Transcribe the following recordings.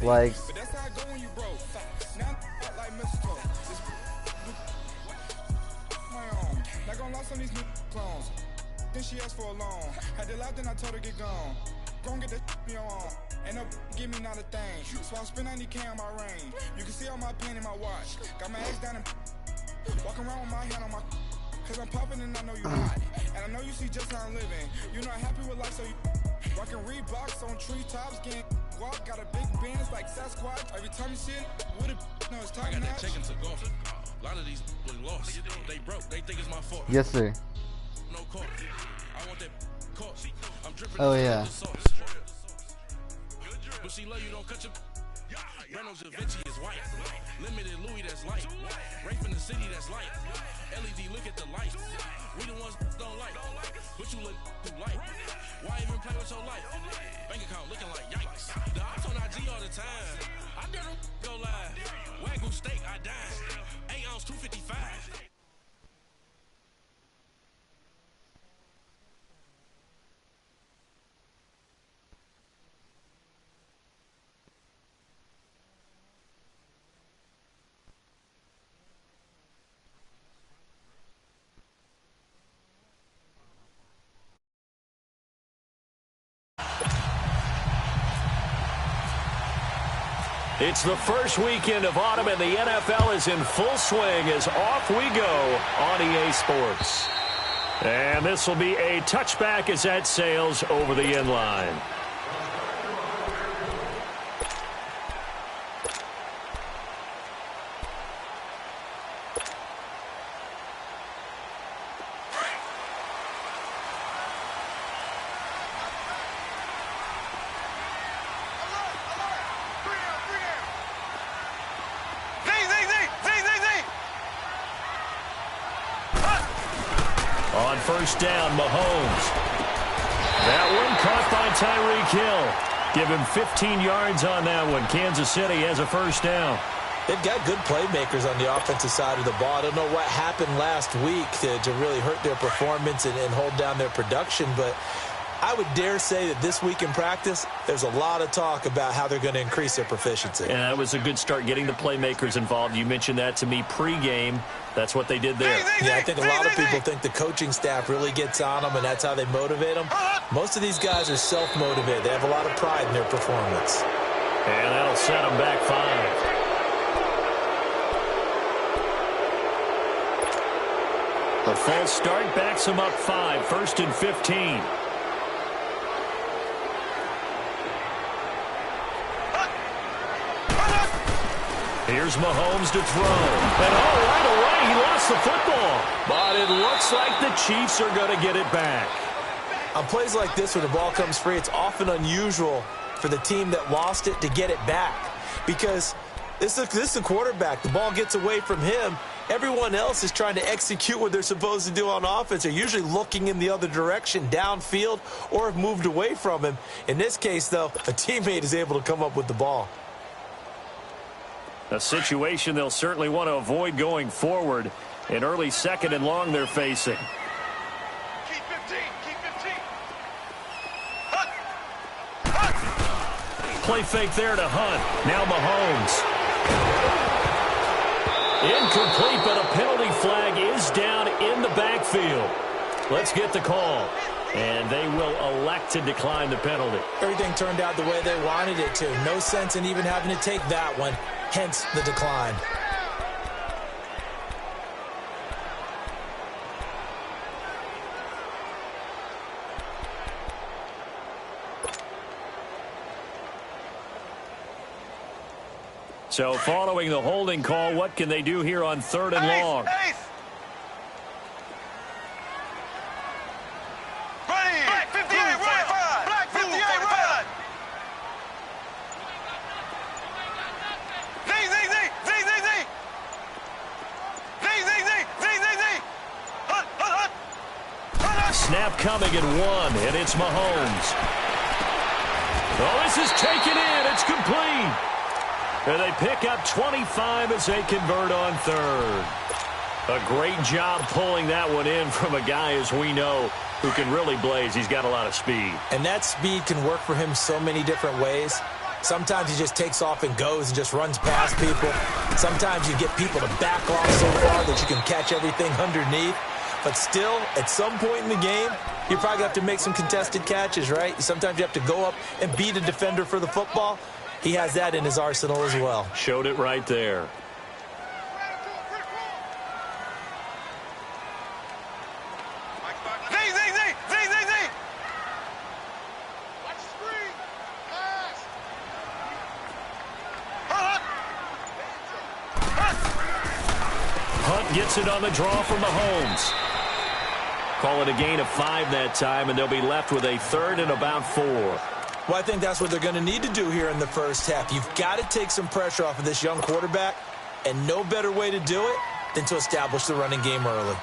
Like, then she asked for a loan. Had to laugh, then I told her get gone. Gon' get that me on. Ain't no give me not a thing. So I spend 90K on my range. You can see all my pain in my watch. Got my ass down and walking around with my hand on my. Cause I'm popping and I know you're not. And I know you see just how I'm living. You're not happy with life, so you rockin' Reeboks on treetops, getting walk. Got a big Benz like Sasquatch. Every time you see it, with it, no, it's time. I got that chicken to golf. A lot of these lost. They broke. They think it's my fault. yes, sir. No court. I want that court. I'm dripping. Oh, yeah. But she love you, don't cut your. Reynolds Da Vinci is white. Limited Louis, that's light. Rape in the city, that's light. LED, look at the light. We the ones don't like. But you look too light. Why even play with your life? Bank account looking like yikes. The ops on IG all the time. I dare them go live. Wagyu steak, I dine. 8 ounce, 255. It's the first weekend of autumn, and the NFL is in full swing as off we go on EA Sports. And this will be a touchback as that sails over the end line. On first down, Mahomes. That one caught by Tyreek Hill. Give him 15 yards on that one. Kansas City has a first down. They've got good playmakers on the offensive side of the ball. I don't know what happened last week to really hurt their performance and hold down their production, but I would dare say that this week in practice, there's a lot of talk about how they're going to increase their proficiency. And that was a good start getting the playmakers involved. You mentioned that to me pregame. That's what they did there. Yeah, I think a lot of people think the coaching staff really gets on them, and that's how they motivate them. Most of these guys are self-motivated. They have a lot of pride in their performance. And that'll set them back 5. The false start backs them up 5, 1st and 15. Here's Mahomes to throw. And right away, he lost the football. But it looks like the Chiefs are going to get it back. On plays like this where the ball comes free, it's often unusual for the team that lost it to get it back. Because this is a quarterback. The ball gets away from him. Everyone else is trying to execute what they're supposed to do on offense. They're usually looking in the other direction, downfield, or have moved away from him. In this case, though, a teammate is able to come up with the ball. A situation they'll certainly want to avoid going forward. An early 2nd and long they're facing. Keep 15. Keep 15. Play fake there to Hunt. Now Mahomes. Incomplete, but a penalty flag is down in the backfield. Let's get the call. And they will elect to decline the penalty. Everything turned out the way they wanted it to. No sense in even having to take that one. Hence the decline. So following the holding call, what can they do here on 3rd and long? Black 58, right. Black 58, right. Snap coming at 1, and it's Mahomes. Oh, this is taken in. It's complete. And they pick up 25 as they convert on 3rd. A great job pulling that one in from a guy, as we know, who can really blaze. He's got a lot of speed. And that speed can work for him so many different ways. Sometimes he just takes off and goes and just runs past people. Sometimes you get people to back off so far that you can catch everything underneath. But still, at some point in the game, you probably have to make some contested catches, right? Sometimes you have to go up and beat a defender for the football. He has that in his arsenal as well. Showed it right there. Gets it on the draw from Mahomes. Call it a gain of 5 that time, and they'll be left with a 3rd and about 4. Well, I think that's what they're going to need to do here in the first half. You've got to take some pressure off of this young quarterback, and no better way to do it than to establish the running game early.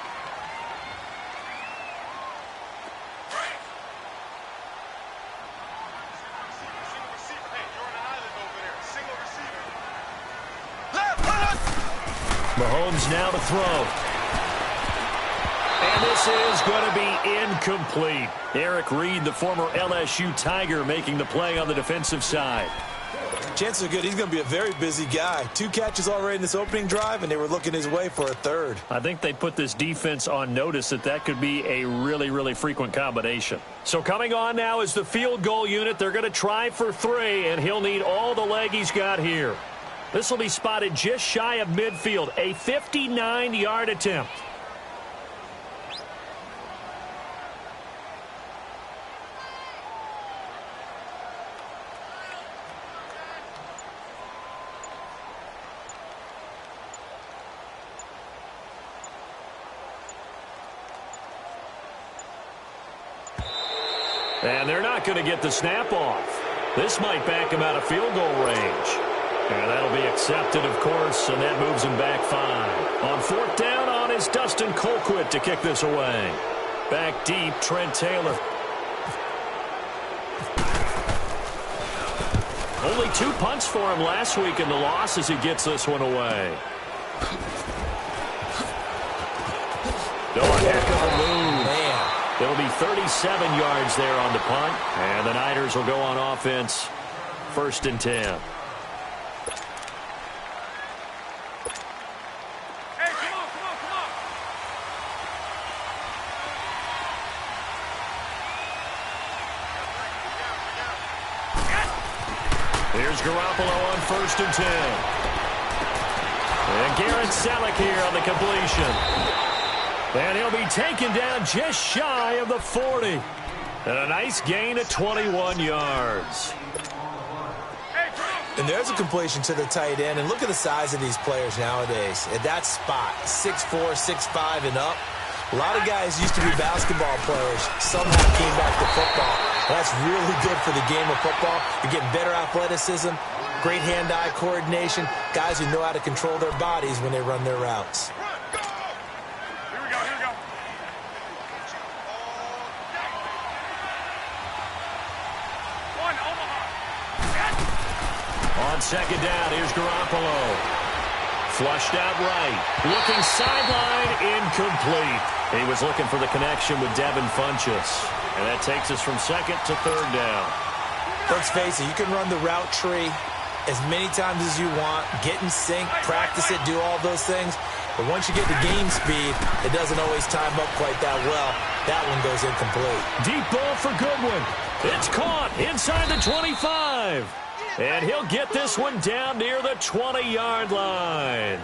Mahomes now to throw. And this is going to be incomplete. Eric Reed, the former LSU Tiger, making the play on the defensive side. Chances are good he's going to be a very busy guy. 2 catches already in this opening drive, and they were looking his way for a 3rd. I think they put this defense on notice that could be a really, really frequent combination. So coming on now is the field goal unit. They're going to try for 3, and he'll need all the leg he's got here. This will be spotted just shy of midfield, a 59-yard attempt. And they're not going to get the snap off. This might back him out of field goal range. And that'll be accepted, of course, and that moves him back 5. On 4th down on is Dustin Colquitt to kick this away. Back deep, Trent Taylor. Only 2 punts for him last week in the loss as he gets this one away. Oh, heck of a move. Man. It'll be 37 yards there on the punt, and the Niners will go on offense, 1st and 10. Here's Garoppolo on 1st and 10. And Garrett Selleck here on the completion. And he'll be taken down just shy of the 40. And a nice gain of 21 yards. And there's a completion to the tight end. And look at the size of these players nowadays. At that spot, 6'4", 6'5", and up. A lot of guys used to be basketball players. Somehow came back to football. That's really good for the game of football. You're getting better athleticism, great hand-eye coordination, guys who know how to control their bodies when they run their routes. On 2nd down, here's Garoppolo. Flushed out right. Looking sideline, incomplete. He was looking for the connection with Devin Funchess. And that takes us from 2nd to 3rd down. Let's face it, you can run the route tree as many times as you want, get in sync, practice it, do all those things. But once you get to game speed, it doesn't always time up quite that well. That one goes incomplete. Deep ball for Goodwin. It's caught inside the 25. And he'll get this one down near the 20-yard line.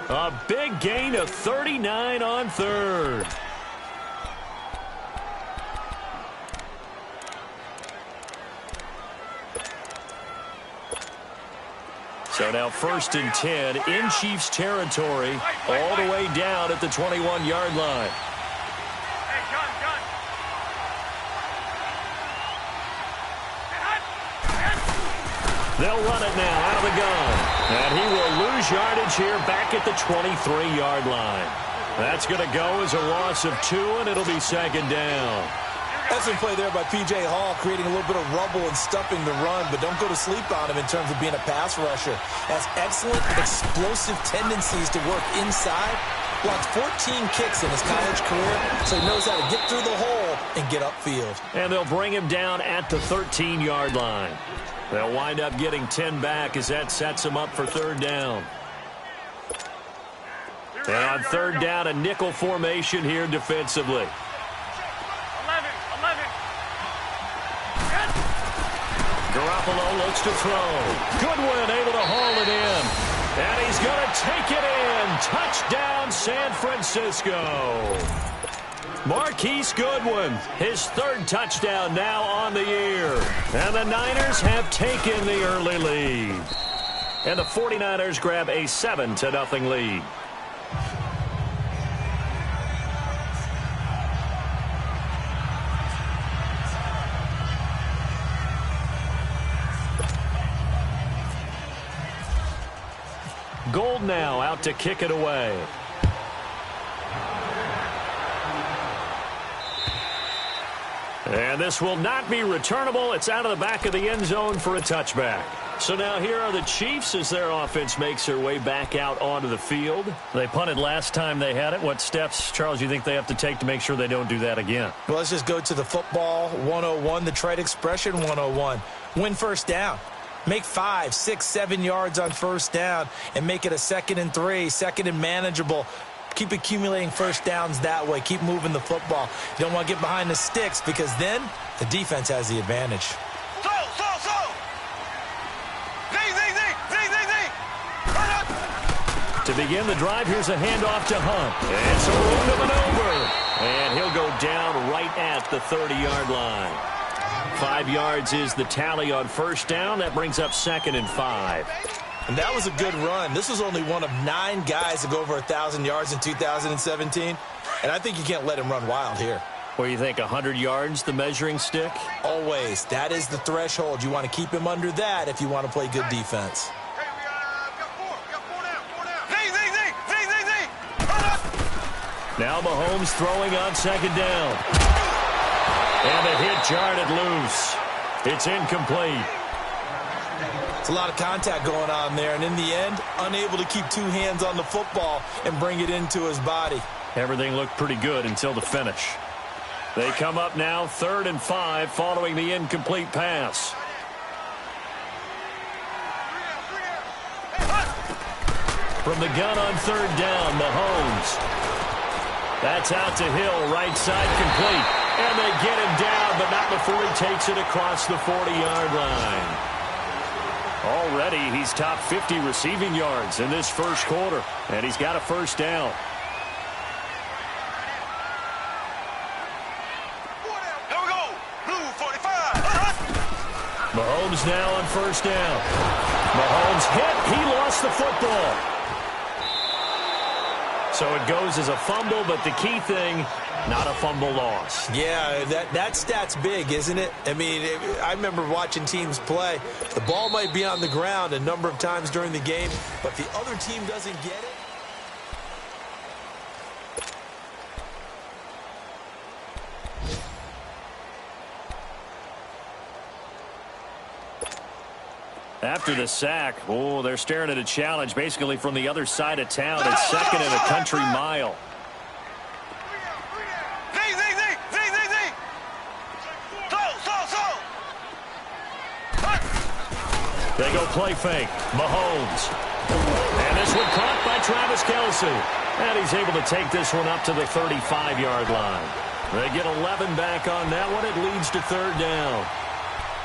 A big gain of 39 on 3rd. So now 1st and 10 in Chiefs territory, all the way down at the 21-yard line. They'll run it now out of the gun. And he will lose yardage here back at the 23-yard line. That's going to go as a loss of 2, and it'll be 2nd down. Excellent play there by P.J. Hall, creating a little bit of rubble and stuffing the run, but don't go to sleep on him in terms of being a pass rusher. Has excellent explosive tendencies to work inside. Blocked 14 kicks in his college career, so he knows how to get through the hole and get upfield. And they'll bring him down at the 13-yard line. They'll wind up getting 10 back as that sets them up for third down. And on third down, a nickel formation here defensively. 11. Garoppolo looks to throw. Goodwin able to haul it in. And he's going to take it in. Touchdown, San Francisco. Marquise Goodwin, his third touchdown now on the year. And the Niners have taken the early lead. And the 49ers grab a 7-0 lead. Gold now out to kick it away. And this will not be returnable. It's out of the back of the end zone for a touchback. So now here are the Chiefs as their offense makes their way back out onto the field. They punted last time they had it. What steps, Charles, do you think they have to take to make sure they don't do that again? Well, let's just go to the football 101, the trade expression 101. Win first down. Make 5, 6, 7 yards on first down and make it a 2nd and 3, 2nd and manageable. Keep accumulating first downs that way. Keep moving the football. You don't want to get behind the sticks because then the defense has the advantage. To begin the drive, here's a handoff to Hunt. It's a room to maneuver. And he'll go down right at the 30-yard line. 5 yards is the tally on first down. That brings up 2nd and 5. And that was a good run. This was only one of 9 guys to go over 1,000 yards in 2017. And I think you can't let him run wild here. What do you think, 100 yards, the measuring stick? Always. That is the threshold. You want to keep him under that if you want to play good defense. Now Mahomes throwing on 2nd down. And the hit jarred it loose. It's incomplete. It's a lot of contact going on there, and in the end, unable to keep 2 hands on the football and bring it into his body. Everything looked pretty good until the finish. They come up now 3rd and 5 following the incomplete pass. From the gun on 3rd down, Mahomes. That's out to Hill, right side complete. And they get him down, but not before he takes it across the 40-yard line. Already, he's top 50 receiving yards in this first quarter, and he's got a first down. Here we go. Blue 45. Mahomes now on first down. Mahomes hit. He lost the football. So it goes as a fumble, but the key thing, not a fumble loss. Yeah, that stat's big, isn't it? I mean, I remember watching teams play. The ball might be on the ground a number of times during the game, but the other team doesn't get it. After the sack, they're staring at a challenge basically from the other side of town. It's 2nd and a country mile. They go play fake. Mahomes. And this one caught by Travis Kelce. And he's able to take this one up to the 35-yard line. They get 11 back on that one. It leads to 3rd down.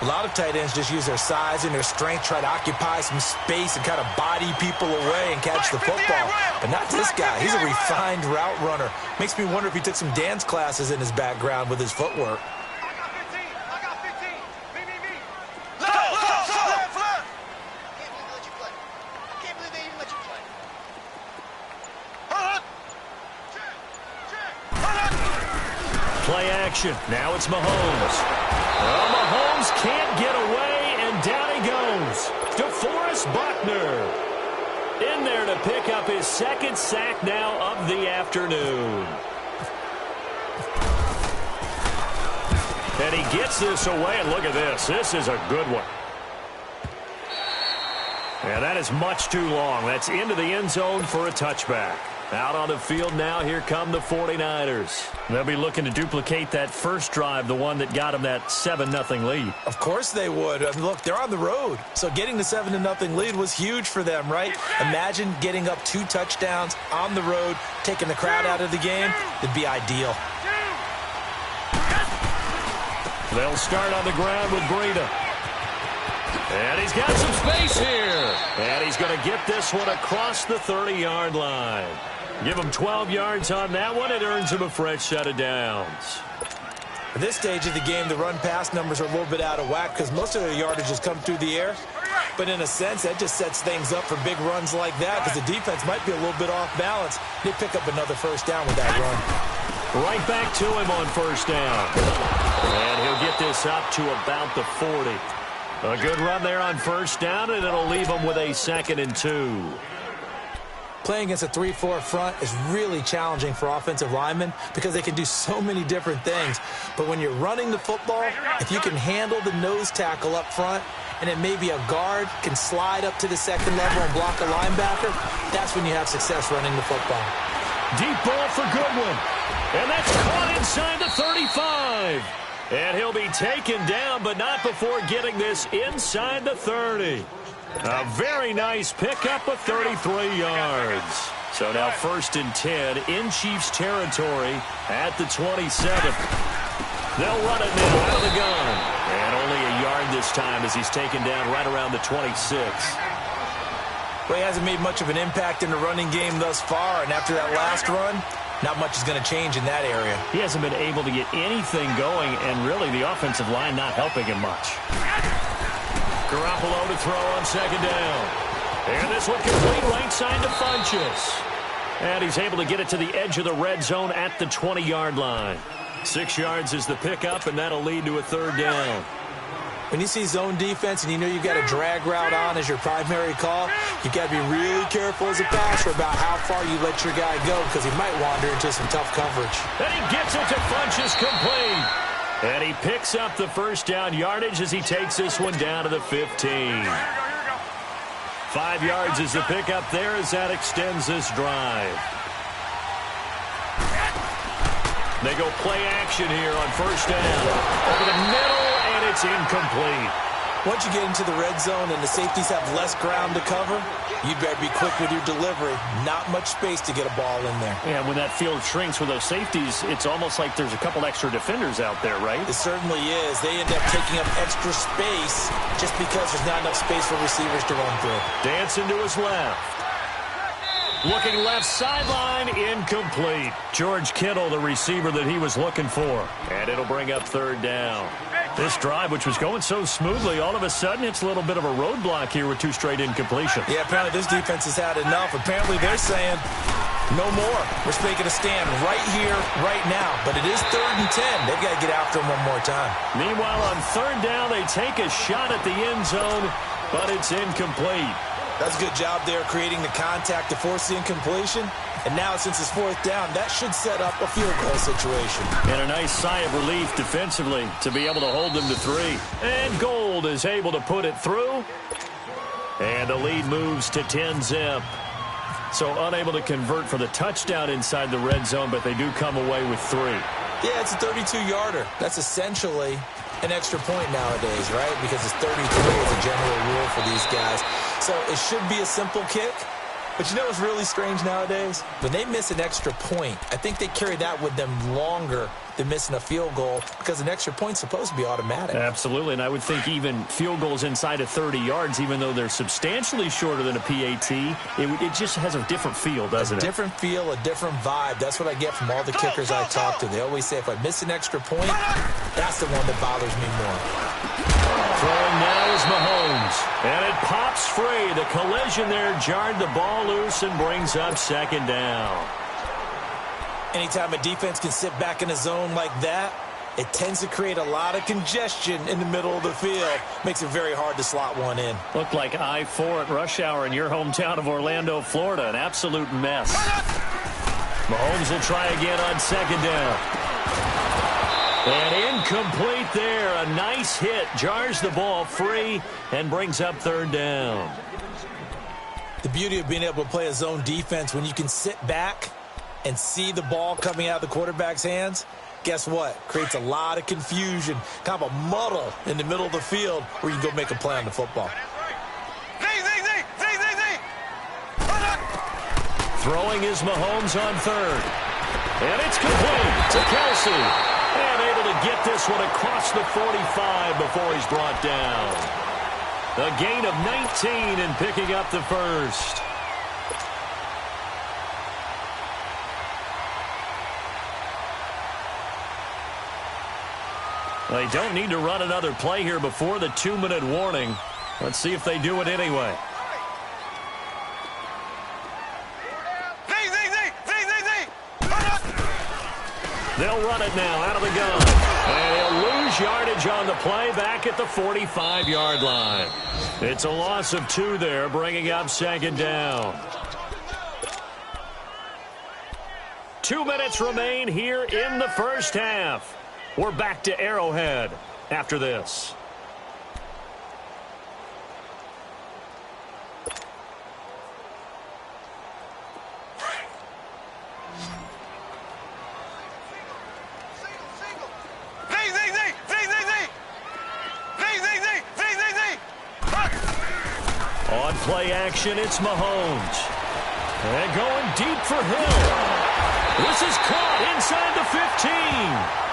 A lot of tight ends just use their size and their strength, try to occupy some space and kind of body people away and catch the football. But not this guy. He's a refined route runner. Makes me wonder if he took some dance classes in his background with his footwork. Play action. Now it's Mahomes. Well, Mahomes can't get away, and down he goes. DeForest Buckner in there to pick up his 2nd sack now of the afternoon. And he gets this away, and look at this. This is a good one. And that is much too long. That's into the end zone for a touchback. Out on the field now, here come the 49ers. They'll be looking to duplicate that first drive, the one that got them that 7-0 lead. Of course they would. I mean, look, they're on the road. So getting the 7-0 lead was huge for them, right? Imagine getting up 2 touchdowns on the road, taking the crowd out of the game. It'd be ideal. They'll start on the ground with Breida. And he's got some space here. And he's going to get this one across the 30-yard line. Give him 12 yards on that one. It earns him a fresh set of downs. At this stage of the game, the run-pass numbers are a little bit out of whack because most of their yardage has come through the air. But in a sense, that just sets things up for big runs like that because the defense might be a little bit off balance. They pick up another first down with that run. Right back to him on first down. And he'll get this up to about the 40. A good run there on first down, and it'll leave him with a 2nd and 2. Playing against a 3-4 front is really challenging for offensive linemen because they can do so many different things. But when you're running the football, if you can handle the nose tackle up front, and then maybe a guard can slide up to the second level and block a linebacker, that's when you have success running the football. Deep ball for Goodwin. And that's caught inside the 35. And he'll be taken down, but not before getting this inside the 30. A very nice pickup of 33 yards. So now 1st and 10 in Chiefs territory at the 27th. They'll run it now out of the gun. And only a yard this time as he's taken down right around the 26. Well, he hasn't made much of an impact in the running game thus far, and after that last run, not much is going to change in that area. He hasn't been able to get anything going, and really the offensive line not helping him much. Garoppolo to throw on 2nd down. And this one complete right side to Funchess. And he's able to get it to the edge of the red zone at the 20-yard line. 6 yards is the pickup, and that'll lead to a 3rd down. When you see zone defense and you know you've got a drag route on as your primary call, you've got to be really careful as a passer about how far you let your guy go because he might wander into some tough coverage. And he gets it to Funchess complete. And he picks up the first down yardage as he takes this one down to the 15. 5 yards is the pickup there as that extends this drive. They go play action here on first down. Over the middle, and it's incomplete. Once you get into the red zone and the safeties have less ground to cover, you'd better be quick with your delivery. Not much space to get a ball in there. Yeah, when that field shrinks with those safeties, it's almost like there's a couple extra defenders out there, right? It certainly is. They end up taking up extra space just because there's not enough space for receivers to run through. Dancing to his left. Looking left sideline, incomplete. George Kittle, the receiver that he was looking for. And it'll bring up 3rd down. This drive, which was going so smoothly, all of a sudden it's a little bit of a roadblock here with 2 straight incompletions. Yeah, apparently this defense has had enough. Apparently they're saying, no more. We're making a stand right here, right now. But it is 3rd and 10. They've got to get after him one more time. Meanwhile, on 3rd down, they take a shot at the end zone, but it's incomplete. That's a good job there creating the contact to force the incompletion. And now, since it's 4th down, that should set up a field goal situation. And a nice sigh of relief defensively to be able to hold them to 3. And Gold is able to put it through. And the lead moves to 10-zip. So unable to convert for the touchdown inside the red zone, but they do come away with 3. Yeah, it's a 32-yarder. That's essentially an extra point nowadays, right? Because it's 33 is a general rule for these guys. So it should be a simple kick. But you know what's really strange nowadays? When they miss an extra point, I think they carry that with them longer than missing a field goal because an extra point's supposed to be automatic. Absolutely, and I would think even field goals inside of 30 yards, even though they're substantially shorter than a PAT, it just has a different feel, doesn't it? A different feel, a different vibe. That's what I get from all the kickers I talk to. They always say if I miss an extra point, that's the one that bothers me more. Throwing now is Mahomes, and it pops free. The collision there jarred the ball loose and brings up 2nd down. Anytime a defense can sit back in a zone like that, it tends to create a lot of congestion in the middle of the field. Makes it very hard to slot one in. Looked like I-4 at rush hour in your hometown of Orlando, Florida. An absolute mess. Mahomes will try again on 2nd down. And incomplete there. A nice hit. Jars the ball free and brings up 3rd down. The beauty of being able to play a zone defense when you can sit back and see the ball coming out of the quarterback's hands, guess what? Creates a lot of confusion, kind of a muddle in the middle of the field where you can go make a play on the football. Throwing is Mahomes on third. And it's complete to Kelsey. And able to get this one across the 45 before he's brought down. A gain of 19 and picking up the first. They don't need to run another play here before the 2-minute warning. Let's see if they do it anyway. They'll run it now out of the gun. And he'll lose yardage on the play back at the 45-yard line. It's a loss of 2 there, bringing up second down. 2 minutes remain here in the first half. We're back to Arrowhead after this. On play action, it's Mahomes. And going deep for Hill. This is caught inside the 15.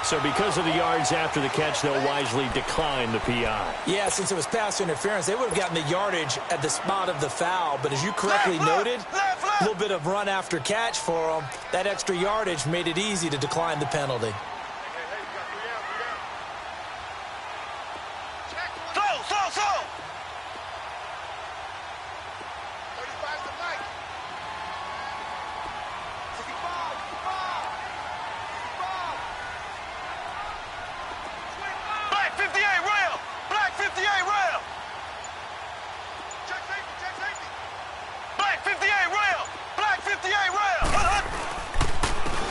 So because of the yards after the catch, they'll wisely decline the PI. Yeah, since it was pass interference, they would have gotten the yardage at the spot of the foul. But as you correctly noted, a little bit of run after catch for them. That extra yardage made it easy to decline the penalty.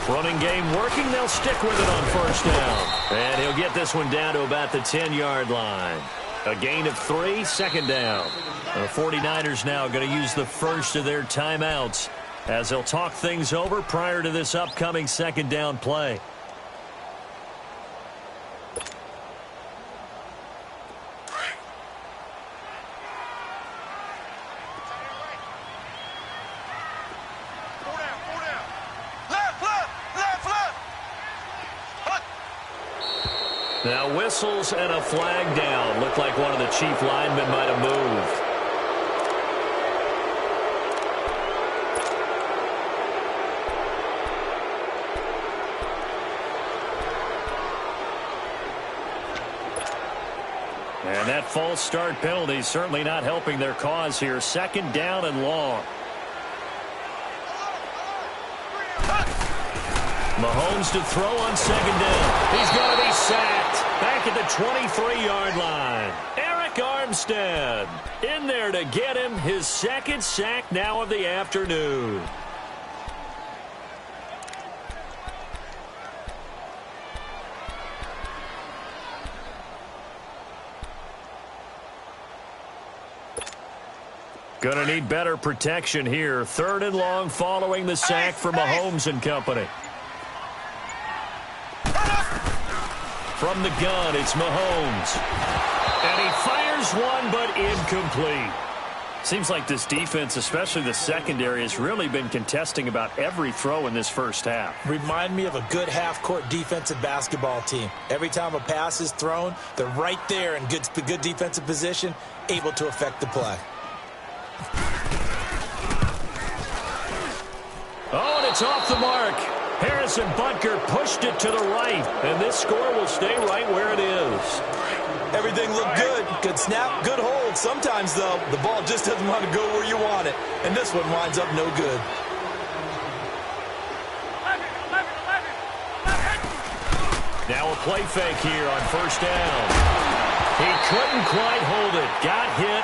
Running game working. They'll stick with it on first down. And he'll get this one down to about the 10-yard line. A gain of 3, second down. The 49ers now going to use the first of their timeouts as they'll talk things over prior to this upcoming second down play. Now whistles and a flag down. Looked like one of the chief linemen might have moved. And that false start penalty certainly not helping their cause here. Second down and long. Mahomes to throw on second down. He's going to be sacked back at the 23-yard line. Eric Armstead in there to get him his second sack now of the afternoon. Going to need better protection here. Third and long following the sack for Mahomes and company. From the gun, it's Mahomes. And he fires one, but incomplete. Seems like this defense, especially the secondary, has really been contesting about every throw in this first half. Remind me of a good half-court defensive basketball team. Every time a pass is thrown, they're right there in good defensive position, able to affect the play. Oh, and it's off the mark. Harrison Butker pushed it to the right, and this score will stay right where it is. Everything looked good. Good snap, good hold. Sometimes, though, the ball just doesn't want to go where you want it, and this one winds up no good. Now a play fake here on first down. He couldn't quite hold it. Got hit.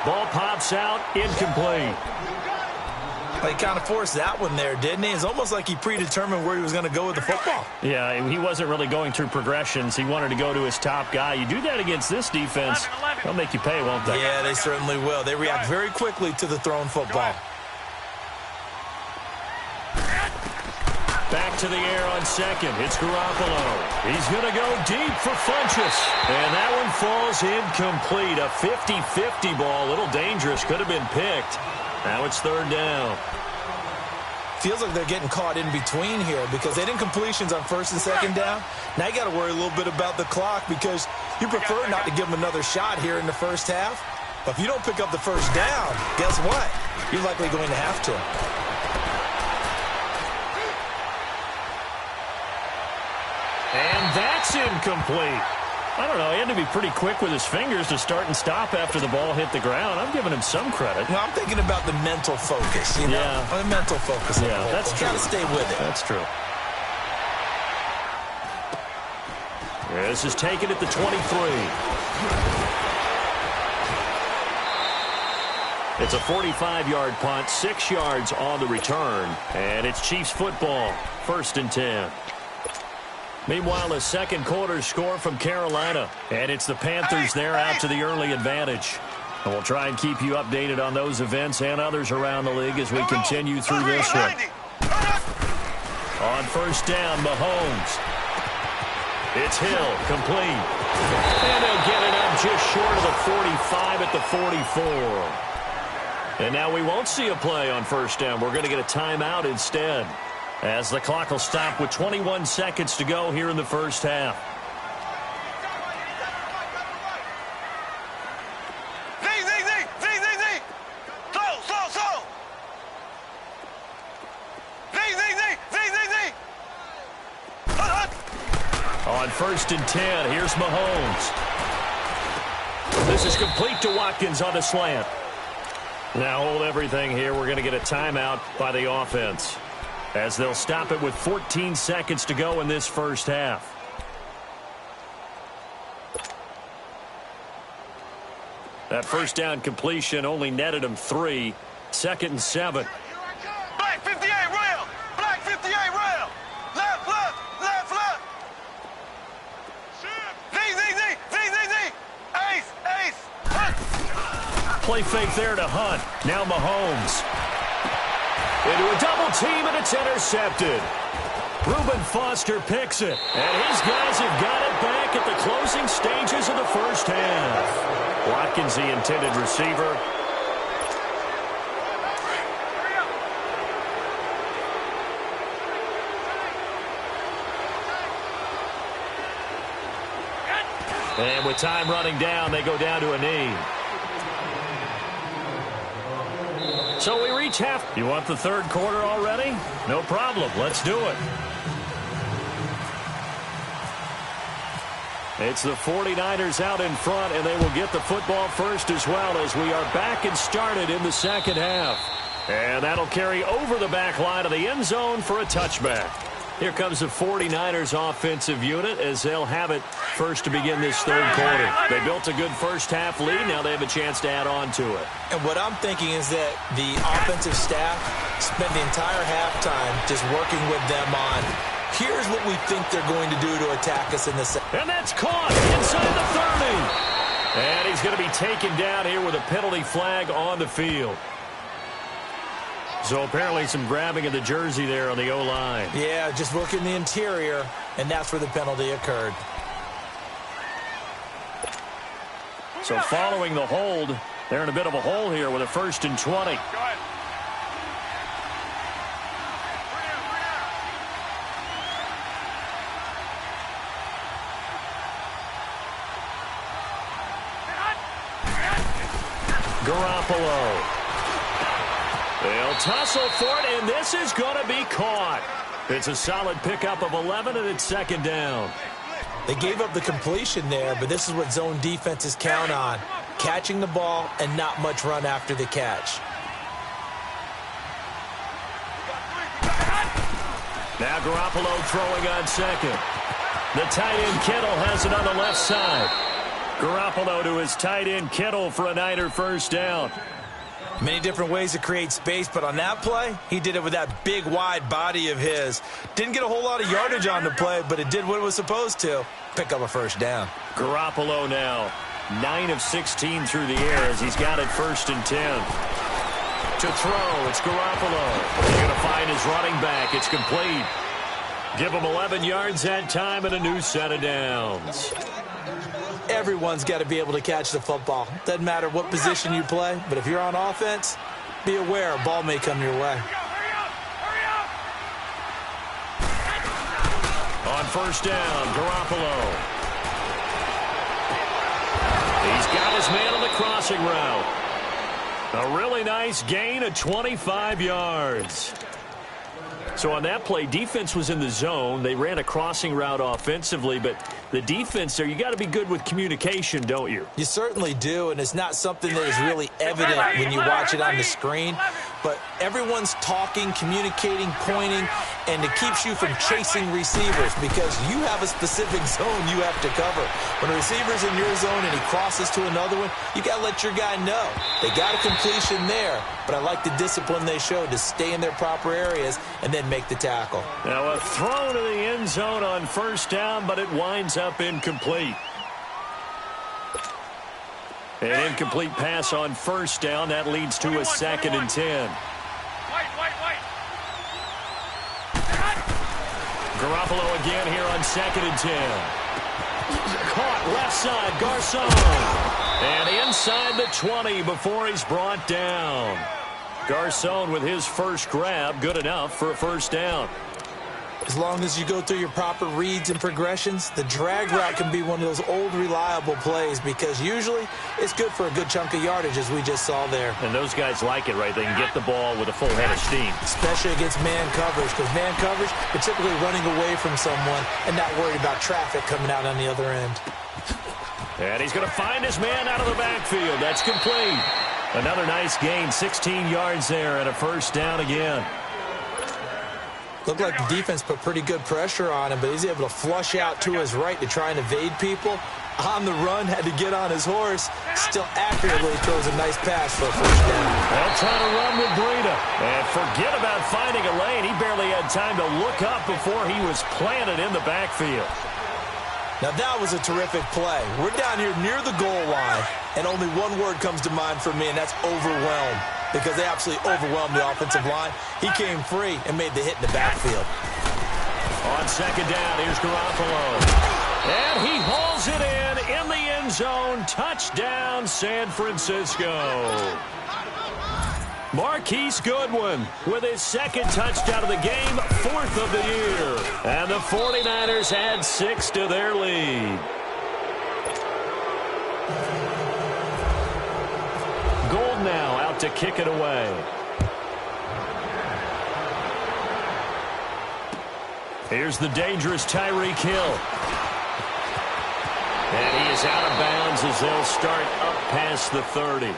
Ball pops out, incomplete. He kind of forced that one there, didn't he? It's almost like he predetermined where he was going to go with the football. Yeah, he wasn't really going through progressions. He wanted to go to his top guy. You do that against this defense, they'll make you pay, won't they? Yeah, they certainly will. They react very quickly to the thrown football. Back to the air on second. It's Garoppolo. He's going to go deep for Funchess. And that one falls incomplete. A 50-50 ball. A little dangerous. Could have been picked. Now it's third down. Feels like they're getting caught in between here because they didn't completions on first and second down. Now you got to worry a little bit about the clock because you prefer not to give them another shot here in the first half. But if you don't pick up the first down, guess what? You're likely going to have to. And that's incomplete. I don't know. He had to be pretty quick with his fingers to start and stop after the ball hit the ground. I'm giving him some credit. No, I'm thinking about the mental focus. You know? Yeah. The mental focus. Yeah, that's true. Got to stay with it. That's true. This is taken at the 23. It's a 45-yard punt, 6 yards on the return, and it's Chiefs football, 1st and 10. Meanwhile, a second quarter score from Carolina, and it's the Panthers there out to the early advantage. And we'll try and keep you updated on those events and others around the league as we continue through this one. On first down, Mahomes. It's Hill, complete. And they'll get it up just short of the 45 at the 44. And now we won't see a play on first down. We're going to get a timeout instead, as the clock will stop with 21 seconds to go here in the first half. On 1st and 10, here's Mahomes. This is complete to Watkins on the slant. Now hold everything here. We're going to get a timeout by the offense, as they'll stop it with 14 seconds to go in this first half. That first down completion only netted him 3. 2nd and 7. Black 58 rail. Black 58 rail. Left, left, left, left. Z. Ace, ace. Hunt. Play fake there to Hunt. Now Mahomes. Into a double team, and it's intercepted. Reuben Foster picks it, and his guys have got it back at the closing stages of the first half. Watkins, the intended receiver. And with time running down, they go down to a knee. So we reach half. You want the third quarter already? No problem. Let's do it. It's the 49ers out in front, and they will get the football first as well, as we are back and started in the second half. And that'll carry over the back line of the end zone for a touchback. Here comes the 49ers offensive unit as they'll have it first to begin this third quarter. They built a good first half lead. Now they have a chance to add on to it. And what I'm thinking is that the offensive staff spent the entire halftime just working with them on, here's what we think they're going to do to attack us in the second. And that's caught inside the 30. And he's going to be taken down here with a penalty flag on the field. So apparently some grabbing of the jersey there on the O-line. Yeah, just working the interior, and that's where the penalty occurred. So following the hold, they're in a bit of a hole here with a 1st and 20. Garoppolo. They'll tussle for it, and this is going to be caught. It's a solid pickup of 11, and it's 2nd down. They gave up the completion there, but this is what zone defenses count on. Catching the ball and not much run after the catch. Now Garoppolo throwing on second. The tight end Kittle has it on the left side. Garoppolo to his tight end Kittle for a Niner first down. Many different ways to create space, but on that play, he did it with that big, wide body of his. Didn't get a whole lot of yardage on the play, but it did what it was supposed to. Pick up a first down. Garoppolo now, 9 of 16 through the air as he's got it 1st and 10. To throw, it's Garoppolo. He's going to find his running back. It's complete. Give him 11 yards that time and a new set of downs. Everyone's got to be able to catch the football. Doesn't matter what position you play, but if you're on offense, be aware a ball may come your way. On 1st down, Garoppolo. He's got his man on the crossing route. A really nice gain of 25 yards. So on that play, defense was in the zone. They ran a crossing route offensively, but the defense there, you got to be good with communication, don't you? You certainly do, and it's not something that is really evident when you watch it on the screen. But everyone's talking, communicating, pointing, and it keeps you from chasing receivers because you have a specific zone you have to cover. When a receiver's in your zone and he crosses to another one, you got to let your guy know. They got a completion there, but I like the discipline they showed to stay in their proper areas and then make the tackle. Now a throw to the end zone on 1st down, but it winds up incomplete. An incomplete pass on 1st down. That leads to a 2nd and 10. Garoppolo again here on 2nd and 10. Caught left side, Garcon. And inside the 20 before he's brought down. Garcon with his first grab, good enough for a 1st down. As long as you go through your proper reads and progressions, the drag route can be one of those old reliable plays because usually it's good for a good chunk of yardage as we just saw there. And those guys like it, right? They can get the ball with a full head of steam. Especially against man coverage because man coverage, you're typically running away from someone and not worried about traffic coming out on the other end. And he's going to find his man out of the backfield. That's complete. Another nice gain, 16 yards there and a 1st down again. Looked like the defense put pretty good pressure on him, but he's able to flush out to his right to try and evade people. On the run, had to get on his horse. Still accurately throws a nice pass for a 1st down. They'll try to run with Breida. And forget about finding a lane. He barely had time to look up before he was planted in the backfield. Now that was a terrific play. We're down here near the goal line, and only one word comes to mind for me, and that's overwhelmed. Because they absolutely overwhelmed the offensive line. He came free and made the hit in the backfield. On 2nd down, here's Garoppolo. And he hauls it in the end zone. Touchdown, San Francisco. Marquise Goodwin with his 2nd touchdown of the game, 4th of the year. And the 49ers add 6 to their lead. Gold now out to kick it away. Here's the dangerous Tyreek Hill. And he is out of bounds as they'll start up past the 30.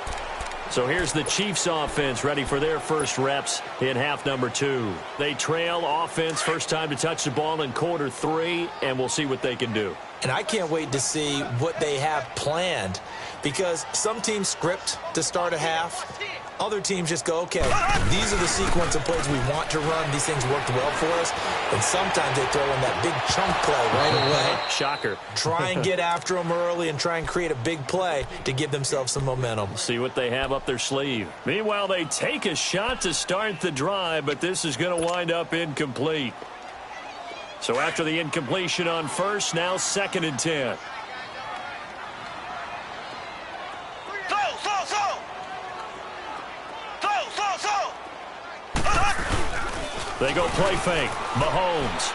So here's the Chiefs offense ready for their first reps in half number 2. They trail offense, first time to touch the ball in quarter 3, and we'll see what they can do. And I can't wait to see what they have planned because some teams script to start a half. Other teams just go, okay, these are the sequence of plays we want to run. These things worked well for us. And sometimes they throw in that big chunk play right away. Shocker. Try and get after them early and try and create a big play to give themselves some momentum. See what they have up their sleeve. Meanwhile, they take a shot to start the drive, but this is going to wind up incomplete. So after the incompletion on 1st, now 2nd and 10. They go play fake. Mahomes.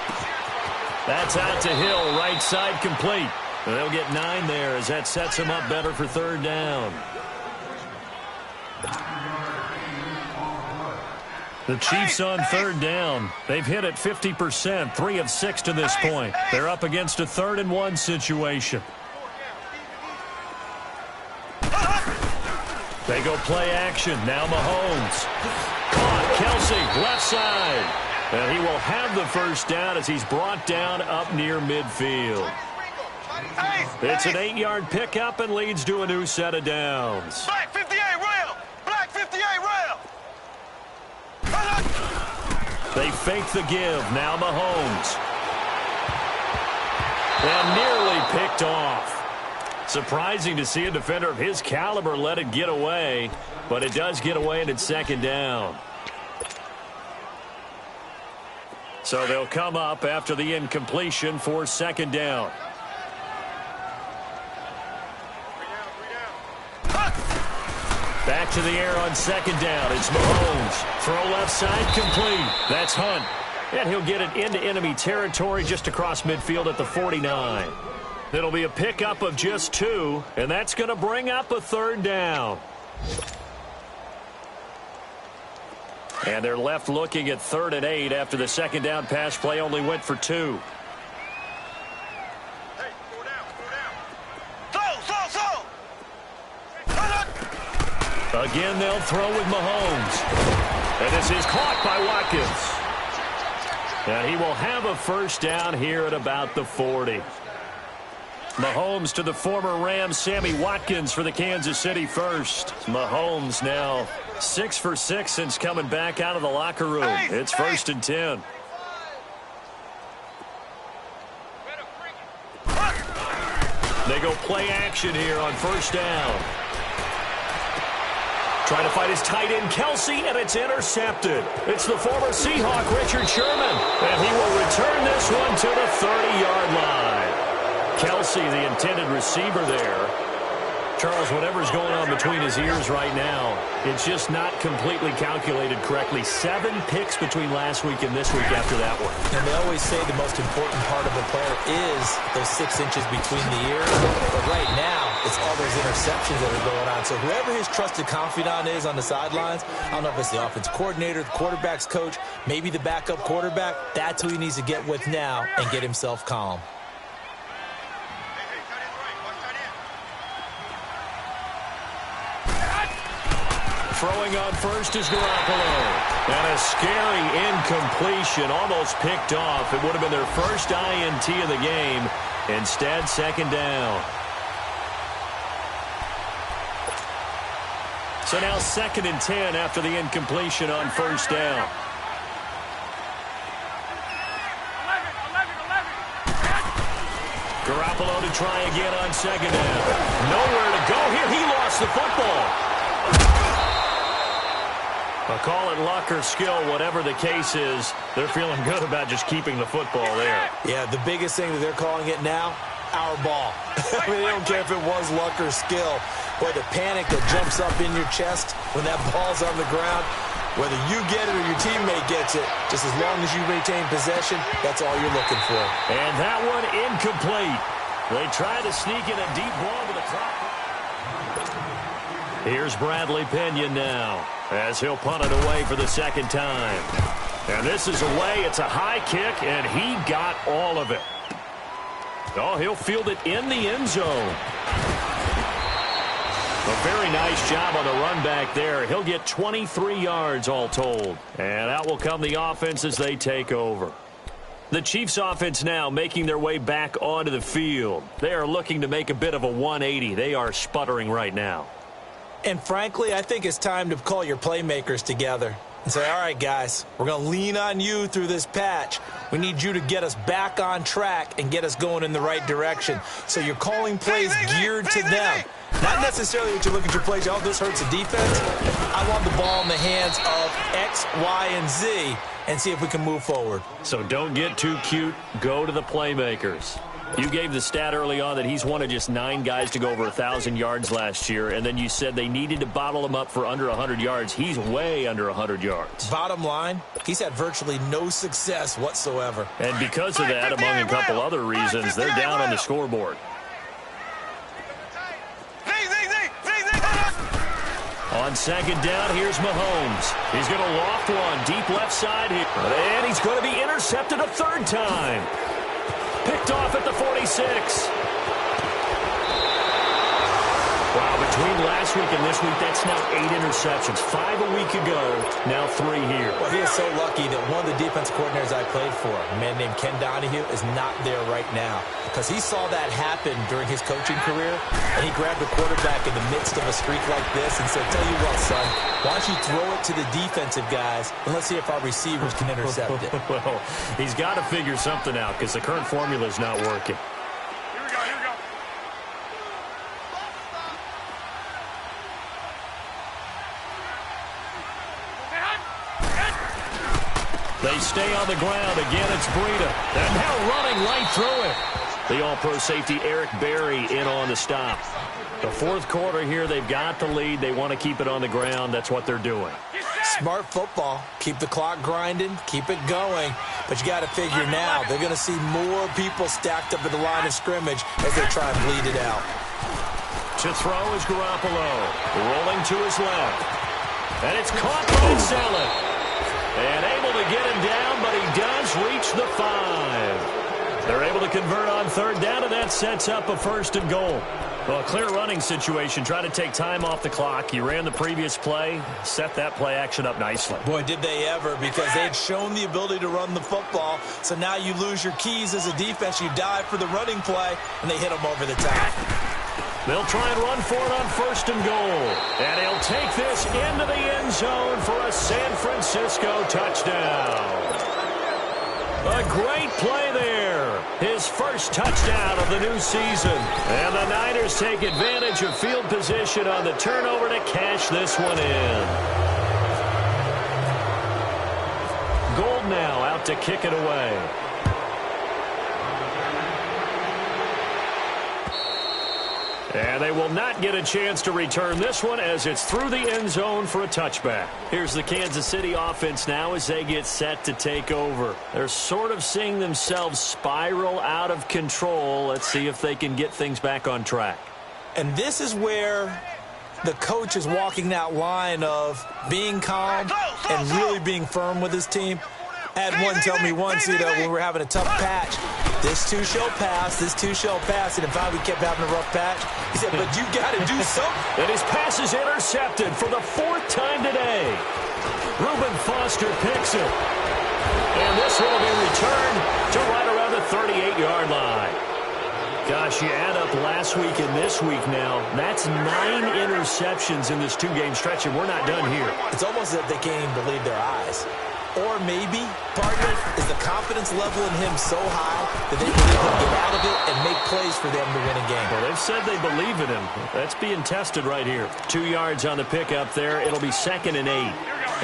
That's out to Hill, right side complete. They'll get 9 there as that sets him up better for 3rd down. The Chiefs on 3rd down. They've hit it 50%, 3 of 6 to this point. They're up against a 3rd and 1 situation. They go play action. Now Mahomes. Caught. Kelsey, left side. And he will have the 1st down as he's brought down up near midfield. It's an 8-yard pickup and leads to a new set of downs. Black 58 rail! Black 58 rail! They fake the give. Now Mahomes. And nearly picked off. Surprising to see a defender of his caliber let it get away, but it does get away and it's second down. So they'll come up after the incompletion for second down. Back to the air on second down. It's Mahomes. Throw left side complete. That's Hunt. And he'll get it into enemy territory just across midfield at the 49. It'll be a pickup of just 2, and that's going to bring up a third down. And they're left looking at 3rd and 8 after the second down pass play only went for 2. Hey, slow down. Slow. Again, they'll throw with Mahomes. And this is caught by Watkins. And he will have a first down here at about the 40. Mahomes to the former Rams, Sammy Watkins for the Kansas City first. Mahomes now 6 for 6 since coming back out of the locker room. It's 1st and 10. They go play action here on first down. Trying to fight his tight end, Kelsey, and it's intercepted. It's the former Seahawk, Richard Sherman, and he will return this one to the 30-yard line. Kelsey, the intended receiver there. Charles, whatever's going on between his ears right now, it's just not completely calculated correctly. 7 picks between last week and this week after that one. And they always say the most important part of a player is those 6 inches between the ears. But right now, it's all those interceptions that are going on. So whoever his trusted confidant is on the sidelines, I don't know if it's the offensive coordinator, the quarterback's coach, maybe the backup quarterback, that's who he needs to get with now and get himself calm. Throwing on first is Garoppolo. And a scary incompletion, almost picked off. It would have been their first INT of the game. Instead, second down. So now 2nd and 10 after the incompletion on first down. Garoppolo to try again on second down. Nowhere to go here. He lost the football. I'll call it luck or skill, whatever the case is. They're feeling good about just keeping the football there. Yeah, the biggest thing that they're calling it now, our ball. I mean, they don't care if it was luck or skill. But the panic that jumps up in your chest when that ball's on the ground, whether you get it or your teammate gets it, just as long as you retain possession, that's all you're looking for. And that one incomplete. They try to sneak in a deep ball to the clock. Here's Bradley Pinion now, as he'll punt it away for the second time. And this is away. It's a high kick, and he got all of it. Oh, he'll field it in the end zone. A very nice job on the run back there. He'll get 23 yards all told. And out will come the offense as they take over. The Chiefs offense now making their way back onto the field. They are looking to make a bit of a 180. They are sputtering right now. And frankly, I think it's time to call your playmakers together and say, all right, guys, we're going to lean on you through this patch. We need you to get us back on track and get us going in the right direction. So you're calling plays geared to them. Not necessarily that you look at your plays, oh, this hurts the defense. I want the ball in the hands of X, Y, and Z and see if we can move forward. So don't get too cute. Go to the playmakers. You gave the stat early on that he's one of just 9 guys to go over 1,000 yards last year, and then you said they needed to bottle him up for under 100 yards. He's way under 100 yards. Bottom line, he's had virtually no success whatsoever. And because of that, among a couple other reasons, they're down on the scoreboard. On second down, here's Mahomes. He's going to loft one deep left side here. And he's going to be intercepted a 3rd time. Picked off at the 46. Wow, Between last week and this week, that's now 8 interceptions. 5 a week ago, now 3 here. Well, he is so lucky that one of the defense coordinators I played for, a man named Ken Donahue, is not there right now. Because he saw that happen during his coaching career, and he grabbed the quarterback in the midst of a streak like this and said, tell you what, son, why don't you throw it to the defensive guys, and let's see if our receivers can intercept it. Well, he's got to figure something out because the current formula is not working. Here we go. They stay on the ground. Again, it's Breida. And now running right through it. The all-pro safety Eric Berry in on the stop. The fourth quarter here, they've got the lead. They want to keep it on the ground. That's what they're doing. Smart football. Keep the clock grinding. Keep it going. But you got to figure now, they're going to see more people stacked up at the line of scrimmage as they try and bleed it out. To throw is Garoppolo. Rolling to his left. And it's caught by Saleh. And able to get him down, but he does reach the 5. They're able to convert on third down, and that sets up a 1st and goal. Well, a clear running situation. Try to take time off the clock. You ran the previous play, set that play action up nicely. Boy, did they ever, because they had shown the ability to run the football. So now you lose your keys as a defense. You dive for the running play, and they hit them over the top. They'll try and run for it on 1st and goal. And he'll take this into the end zone for a San Francisco touchdown. A great play there. His first touchdown of the new season. And the Niners take advantage of field position on the turnover to cash this one in. Gold now out to kick it away. And they will not get a chance to return this one as it's through the end zone for a touchback. Here's the Kansas City offense now as they get set to take over. They're sort of seeing themselves spiral out of control. Let's see if they can get things back on track. And this is where the coach is walking that line of being calm and really being firm with his team. I had one tell me once, when we were having a tough patch, this too shall pass, this too shall pass, and if we kept having a rough patch, he said, but you got to do something. And his pass is intercepted for the 4th time today. Reuben Foster picks it. And this will be returned to right around the 38-yard line. Gosh, you add up last week and this week now, that's 9 interceptions in this 2-game stretch, and we're not done here. It's almost as if they can't even believe their eyes. Or maybe, partner, is the confidence level in him so high that they believe he'll get out of it and make plays for them to win a game. Well, they've said they believe in him. That's being tested right here. 2 yards on the pickup there. It'll be 2nd and 8.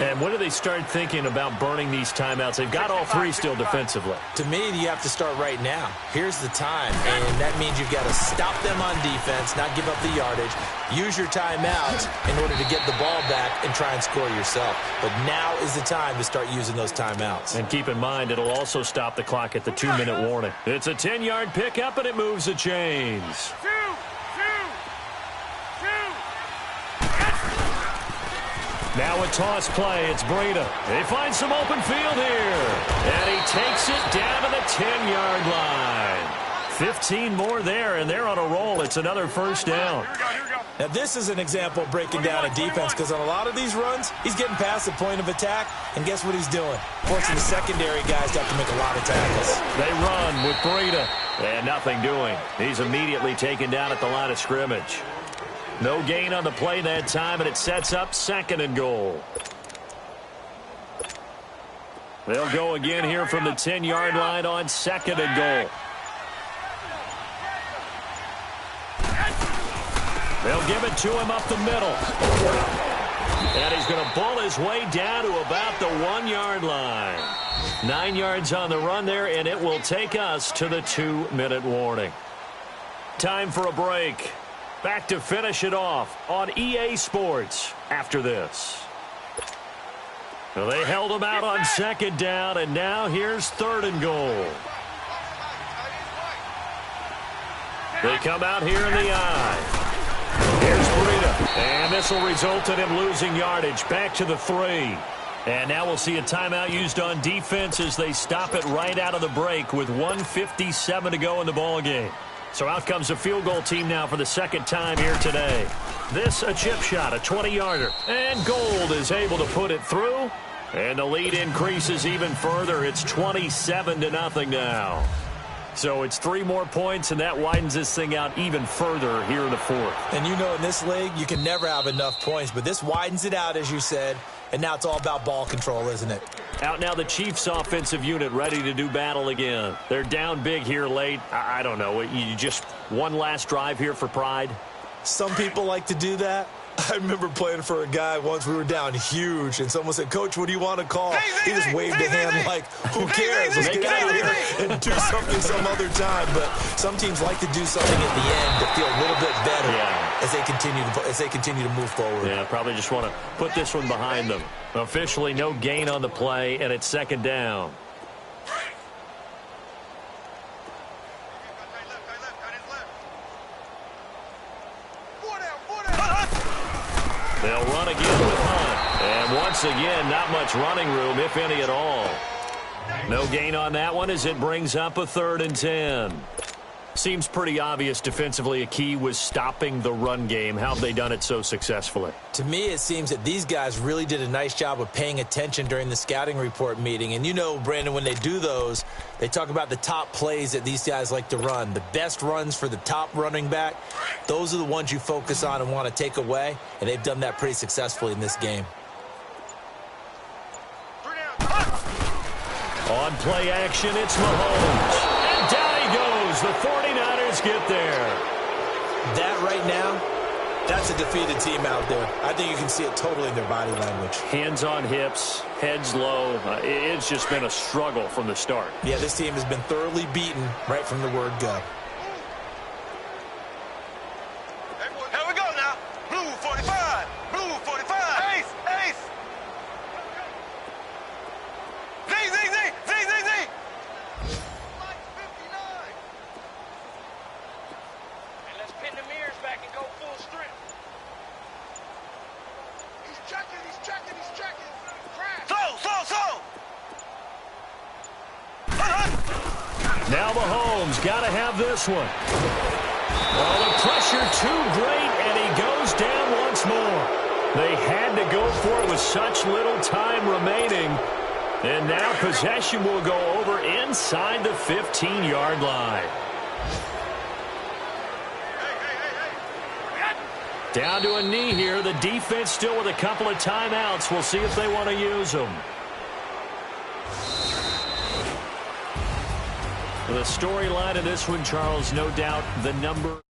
And when do they start thinking about burning these timeouts? They've got all 3 still defensively. To me, you have to start right now. Here's the time, and that means you've got to stop them on defense, not give up the yardage, use your timeouts in order to get the ball back and try and score yourself. But now is the time to start using those timeouts. And keep in mind, it'll also stop the clock at the 2-minute warning. It's a 10-yard pickup, and it moves the chains. Now a toss play. It's Breida. They find some open field here. And he takes it down to the 10-yard line. 15 more there, and they're on a roll. It's another 1st down. Now, this is an example of breaking down a defense because on a lot of these runs, he's getting past the point of attack, and guess what he's doing? Forcing the secondary guys to have to make a lot of tackles. They run with Breida, and nothing doing. He's immediately taken down at the line of scrimmage. No gain on the play that time, and it sets up 2nd and goal. They'll go again here from the 10-yard line on 2nd and goal. They'll give it to him up the middle. And he's going to bull his way down to about the 1-yard line. 9 yards on the run there, and it will take us to the 2-minute warning. Time for a break. Back to finish it off on EA Sports after this. Well, they held him out on 2nd down, and now here's 3rd and goal. They come out here in the eye. Here's Breida, and this will result in him losing yardage. Back to the 3. And now we'll see a timeout used on defense as they stop it right out of the break with 1:57 to go in the ballgame. So out comes a field goal team now for the second time here today. This a chip shot, a 20-yarder. And Gold is able to put it through. And the lead increases even further. It's 27-0 now. So it's 3 more points, and that widens this thing out even further here in the fourth. And you know in this league, you can never have enough points, but this widens it out, as you said, and now it's all about ball control, isn't it? Out now the Chiefs offensive unit ready to do battle again. They're down big here late. I don't know. You just one last drive here for pride? Some people like to do that. I remember playing for a guy once. We were down huge, and someone said, "Coach, what do you want to call?" He just waved a hand like, "Who cares? Let's get out of here and do something some other time." But some teams like to do something at the end to feel a little bit better as they continue to move forward. Yeah, probably just want to put this one behind them. Officially, no gain on the play, and it's second down. They'll run again with Hunt. And once again, not much running room, if any at all. No gain on that one as it brings up a 3rd and 10. Seems pretty obvious defensively a key was stopping the run game. How have they done it so successfully? To me, it seems that these guys really did a nice job of paying attention during the scouting report meeting. And you know, Brandon, when they do those, they talk about the top plays that these guys like to run. The best runs for the top running back, those are the ones you focus on and want to take away. And they've done that pretty successfully in this game. On play action, it's Mahomes. And down he goes. The 49ers get there. That right now, that's a defeated team out there. I think you can see it totally in their body language. Hands on hips, heads low. It's just been a struggle from the start. Yeah, this team has been thoroughly beaten right from the word go. Here we go now. Blue 45. Blue 45. Ace. Ace. Z, Z, Z. Z, Z, Z. Like 59. And let's pin the mirrors back and go full strength. He's checking, he's checking, he's checking. Crash. Slow. Now Mahomes got to have this one. Oh, the pressure too great, and he goes down once more. They had to go for it with such little time remaining. And now possession will go over inside the 15-yard line. Down to a knee here. The defense still with a couple of timeouts. We'll see if they want to use them. The storyline of this one, Charles, no doubt the number.